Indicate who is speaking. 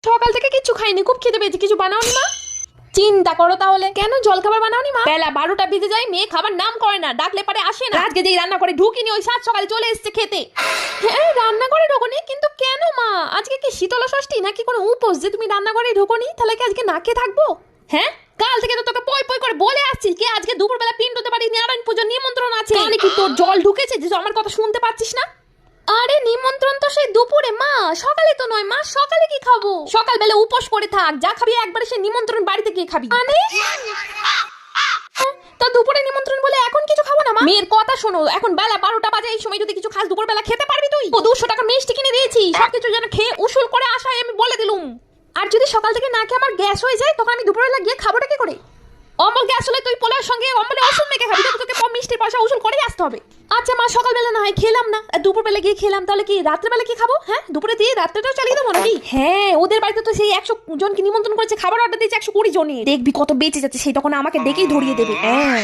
Speaker 1: সকাল থেকে কিছু খাইনি, খুব খেতে পেয়েছি। কিছু বানাওনি মা? চিন্তা করো তাহলে, কেন জল খাবার বানাওনি মা? বেলা 12টা বেজে যায়, মেয়ে খাবার নাম করে না, ডাকলে পারে আসে না। আজকে যেই রান্না করে ঢুকিনি, ওই 7 সকালে চলে এসেছে খেতে। হ্যাঁ রান্না করে ঢোকনি, কিন্তু কেন মা? আজকে কি শীতলা ষষ্ঠী নাকি কোনো উপোস যে তুমি রান্না করে ঢোকনি? তাহলে কি আজকে না খেয়ে থাকবো? হ্যাঁ কাল থেকে তো তোকে পই পই করে বলে আসছি কে আজকে দুপুরবেলা পিন্টুতে বাড়ি নারায়ণ পুজোর নিমন্ত্রণ আছে। মানে কি তোর জল ঢুকেছে যে আমার কথা শুনতে পাচ্ছিস না? আরে নিমন্ত্রণ তো সেই দুপুরে মা, সকালে তো নয় মা। সকালে কি খাবো? সকালবেলা উপোস করে থাক, যা খাবি একবারে সে নিমন্ত্রণ বাড়িতে গিয়ে খাবি। মানে তা দুপুরে নিমন্ত্রণ বলে এখন কিছু খাবো না মা? মেয়ের কথা শোনো, এখন বেলা 12টা বাজে, এই সময় যদি কিছু খাস দুপুরবেলা খেতে পারবি তুই? ও 200 টাকা মিষ্টি কিনে দিয়েছি, সবকিছু যেন খেয়ে উসুল করে আসায় আমি বলে দিলুম। আর যদি সকাল থেকে না খেয়ে আমার গ্যাস হয়ে যায়, তখন আমি দুপুরবেলা গিয়ে খাবোটা কি করে? অমল গ্যাস হলে তুই পোলার সঙ্গে অমলে ওষুধ মেখে খাবি, তোকে মিষ্টির পয়সা উসুল করেই আসতে হবে। আচ্ছা মা, সকালবেলা না হয় খেলাম না, দুপুরবেলা গিয়ে খেলাম, তাহলে কি রাত্রেবেলা কি খাবো? হ্যাঁ দুপুরে দিয়ে রাত্রেটাও চালিয়ে দেবো নাকি? হ্যাঁ ওদের বাড়িতে তো সেই 100 জনকে নিমন্ত্রণ করেছে, খাবার অর্ডার দিয়েছে 120 জনের। দেখবি কত বেঁচে যাচ্ছে, সেই তখন আমাকে ডেকেই ধরিয়ে দেবে। হ্যাঁ